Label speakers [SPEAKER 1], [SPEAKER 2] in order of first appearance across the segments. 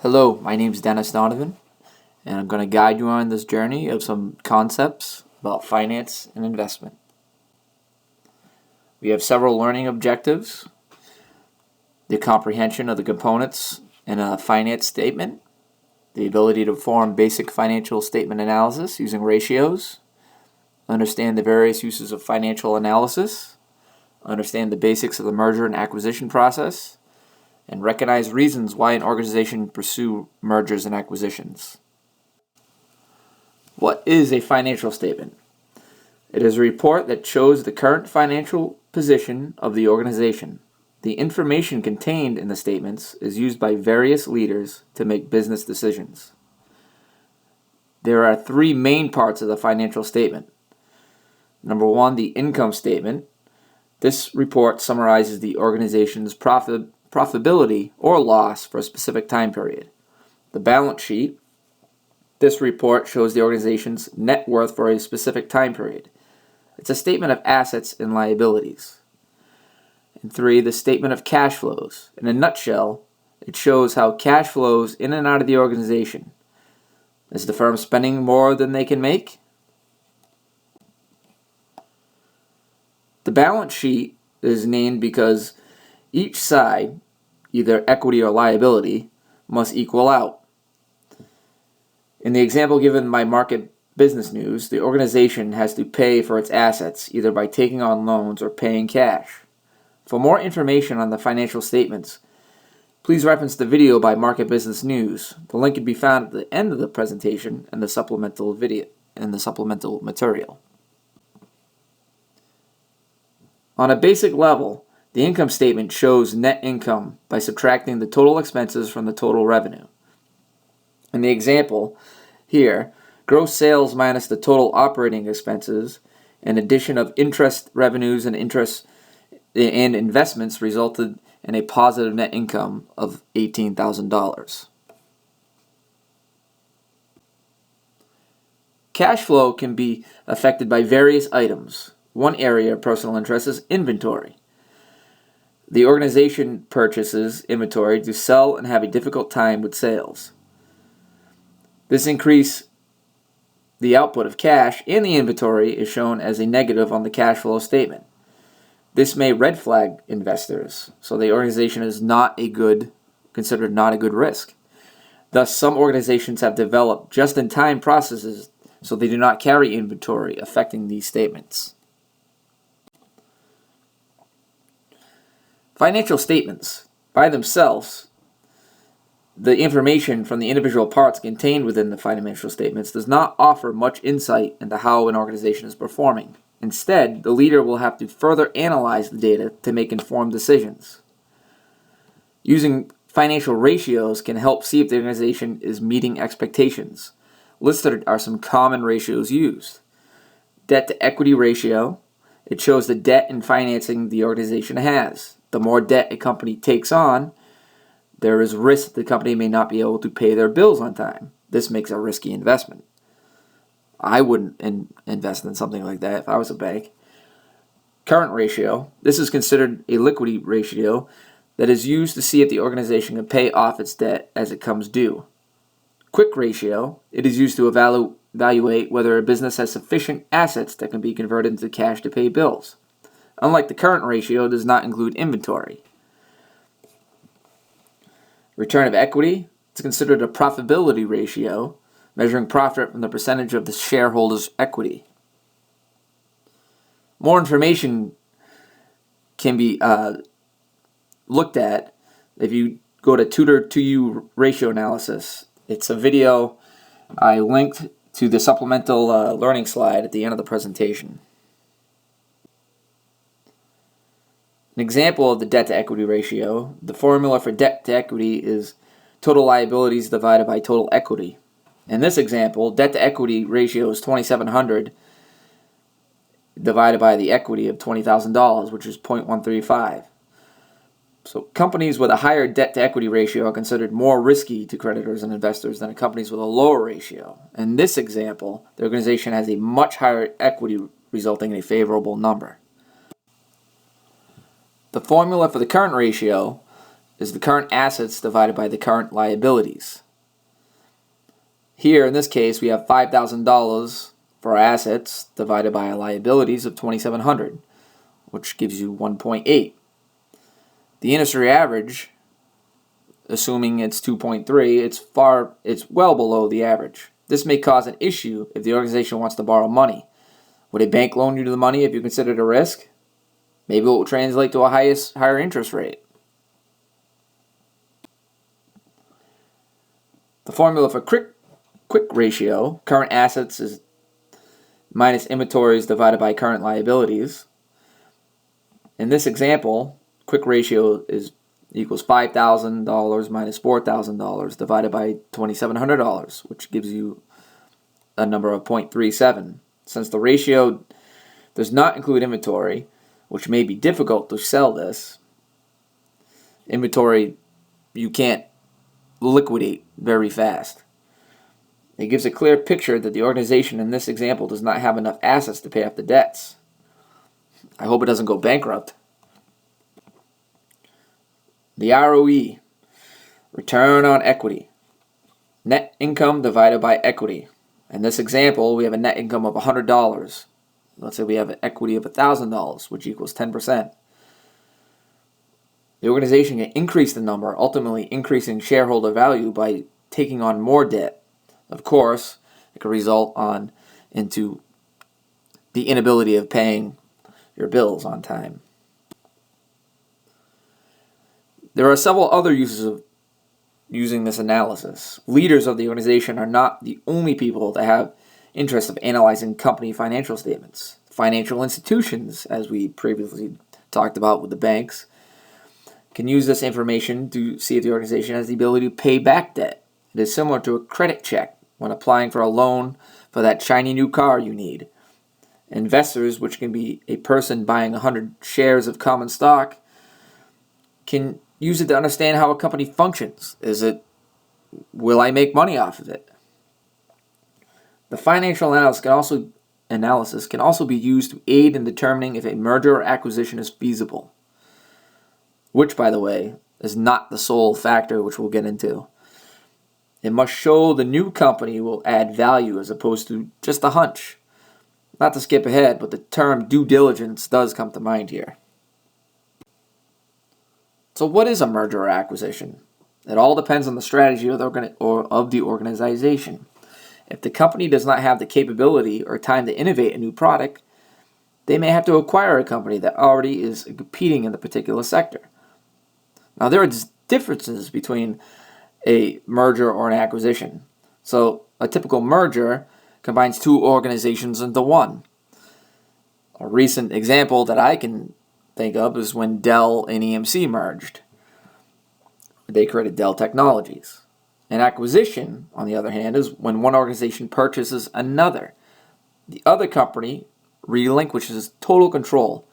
[SPEAKER 1] Hello, my name is Dennis Donovan, and I'm going to guide you on this journey of some concepts about finance and investment. We have several learning objectives: the comprehension of the components in a finance statement, the ability to perform basic financial statement analysis using ratios, understand the various uses of financial analysis, understand the basics of the merger and acquisition process, and recognize reasons why an organization pursue mergers and acquisitions. What is a financial statement? It is a report that shows the current financial position of the organization. The information contained in the statements is used by various leaders to make business decisions. There are three main parts of the financial statement. Number one, the income statement. This report summarizes the organization's profitability or loss for a specific time period. The balance sheet. This report shows the organization's net worth for a specific time period. It's a statement of assets and liabilities. And three, the statement of cash flows. In a nutshell, it shows how cash flows in and out of the organization. Is the firm spending more than they can make? The balance sheet is named because each side, either equity or liability, must equal out. In the example given by Market Business News, the organization has to pay for its assets either by taking on loans or paying cash. For more information on the financial statements, please reference the video by Market Business News. The link can be found at the end of the presentation and the supplemental video and the supplemental material. On a basic level, the income statement shows net income by subtracting the total expenses from the total revenue. In the example here, gross sales minus the total operating expenses and addition of interest revenues and investments resulted in a positive net income of $18,000. Cash flow can be affected by various items. One area of personal interest is inventory. The organization purchases inventory to sell and have a difficult time with sales. This increase the output of cash in the inventory is shown as a negative on the cash flow statement. This may red flag investors, so the organization is considered not a good risk. Thus, some organizations have developed just-in-time processes so they do not carry inventory, affecting these statements. Financial statements, by themselves, the information from the individual parts contained within the financial statements does not offer much insight into how an organization is performing. Instead, the leader will have to further analyze the data to make informed decisions. Using financial ratios can help see if the organization is meeting expectations. Listed are some common ratios used. Debt to equity ratio. It shows the debt and financing the organization has. The more debt a company takes on, there is risk the company may not be able to pay their bills on time. This makes a risky investment. I wouldn't invest in something like that if I was a bank. Current ratio. This is considered a liquidity ratio that is used to see if the organization can pay off its debt as it comes due. Quick ratio. It is used to evaluate whether a business has sufficient assets that can be converted into cash to pay bills. Unlike the current ratio, it does not include inventory. Return of equity. It's considered a profitability ratio, measuring profit from the percentage of the shareholders' equity. More information can be looked at if you go to Tudor 2U ratio analysis. It's a video I linked to the supplemental learning slide at the end of the presentation. An example of the debt to equity ratio. The formula for debt to equity is total liabilities divided by total equity. In this example, debt to equity ratio is 2,700 divided by the equity of $20,000, which is 0.135. So companies with a higher debt to equity ratio are considered more risky to creditors and investors than companies with a lower ratio. In this example, the organization has a much higher equity, resulting in a favorable number. The formula for the current ratio is the current assets divided by the current liabilities. Here, in this case, we have $5,000 for our assets divided by our liabilities of $2,700, which gives you 1.8. The industry average, assuming it's 2.3, it's well below the average. This may cause an issue if the organization wants to borrow money. Would a bank loan you the money if you consider it a risk? Maybe it will translate to a higher interest rate. The formula for quick ratio, current assets is minus inventories divided by current liabilities. In this example, quick ratio equals $5,000 minus $4,000 divided by $2,700, which gives you a number of 0.37. Since the ratio does not include inventory, which may be difficult to sell this, inventory you can't liquidate very fast. It gives a clear picture that the organization in this example does not have enough assets to pay off the debts. I hope it doesn't go bankrupt. The ROE, return on equity, net income divided by equity. In this example, we have a net income of $100. Let's say we have an equity of $1,000, which equals 10%. The organization can increase the number, ultimately increasing shareholder value by taking on more debt. Of course, it could result into the inability of paying your bills on time. There are several other uses of using this analysis. Leaders of the organization are not the only people that have interest of analyzing company financial statements. Financial institutions, as we previously talked about with the banks, can use this information to see if the organization has the ability to pay back debt. It is similar to a credit check when applying for a loan for that shiny new car you need. Investors, which can be a person buying 100 shares of common stock, can use it to understand how a company functions. Will I make money off of it? The financial analysis can also be used to aid in determining if a merger or acquisition is feasible, which, by the way, is not the sole factor, which we'll get into. It must show the new company will add value as opposed to just a hunch. Not to skip ahead, but the term due diligence does come to mind here. So what is a merger or acquisition? It all depends on the strategy of the organization. If the company does not have the capability or time to innovate a new product, they may have to acquire a company that already is competing in the particular sector. Now, there are differences between a merger or an acquisition. So a typical merger combines two organizations into one. A recent example that I can think of is when Dell and EMC merged. They created Dell Technologies. An acquisition, on the other hand, is when one organization purchases another. The other company relinquishes total control.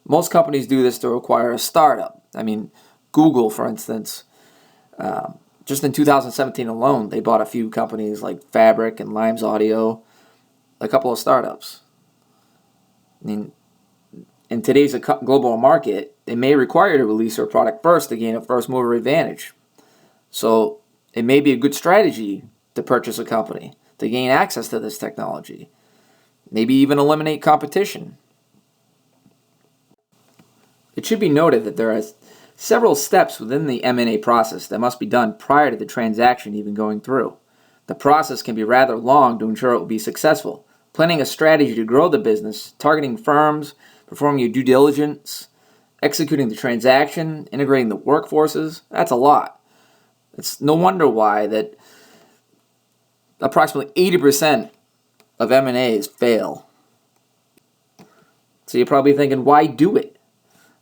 [SPEAKER 1] Most companies do this to acquire a startup. Google, for instance, just in 2017 alone, they bought a few companies like Fabric and Limes Audio, a couple of startups. In today's global market, it may require you to release your product first to gain a first mover advantage. So it may be a good strategy to purchase a company to gain access to this technology. Maybe even eliminate competition. It should be noted that there are several steps within the M&A process that must be done prior to the transaction even going through. The process can be rather long to ensure it will be successful. Planning a strategy to grow the business, targeting firms, performing your due diligence, executing the transaction, integrating the workforces, that's a lot. It's no wonder why that approximately 80% of M&As fail. So you're probably thinking, why do it?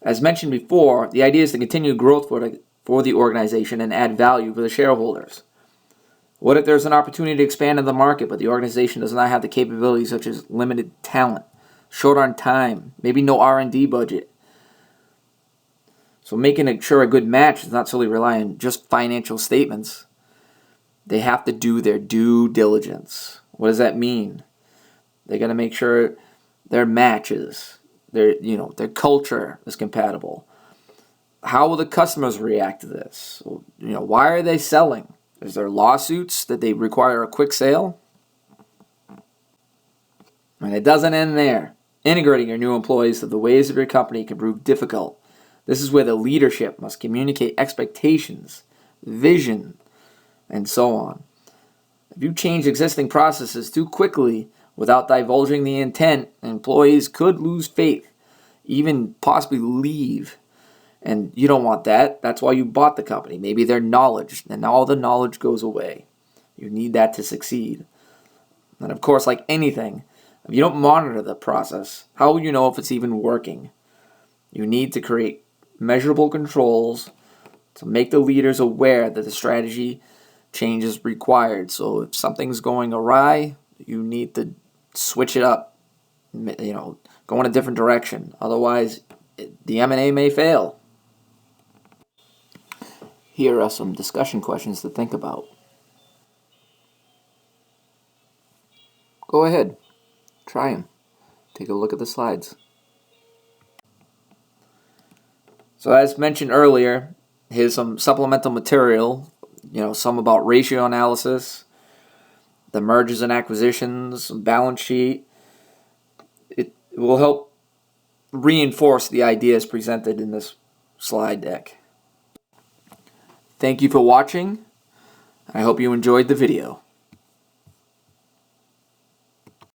[SPEAKER 1] As mentioned before, the idea is to continue growth for the organization and add value for the shareholders. What if there's an opportunity to expand in the market, but the organization does not have the capabilities such as limited talent, short on time, maybe no R&D budget? So making sure a good match is not solely rely on just financial statements. They have to do their due diligence. What does that mean? They got to make sure their matches, their culture is compatible. How will the customers react to this? Why are they selling? Is there lawsuits that they require a quick sale? And it doesn't end there. Integrating your new employees to the ways of your company can prove difficult. This is where the leadership must communicate expectations, vision, and so on. If you change existing processes too quickly without divulging the intent, employees could lose faith, even possibly leave. And you don't want that. That's why you bought the company. Maybe their knowledge, and all the knowledge goes away. You need that to succeed. And of course, like anything, if you don't monitor the process, how will you know if it's even working? You need to create measurable controls to make the leaders aware that the strategy change is required. So if something's going awry, you need to switch it up, go in a different direction. Otherwise, the M&A may fail. Here are some discussion questions to think about. Go ahead, try them. Take a look at the slides. So as mentioned earlier, here's some supplemental material, some about ratio analysis, the mergers and acquisitions, balance sheet. It will help reinforce the ideas presented in this slide deck. Thank you for watching. I hope you enjoyed the video.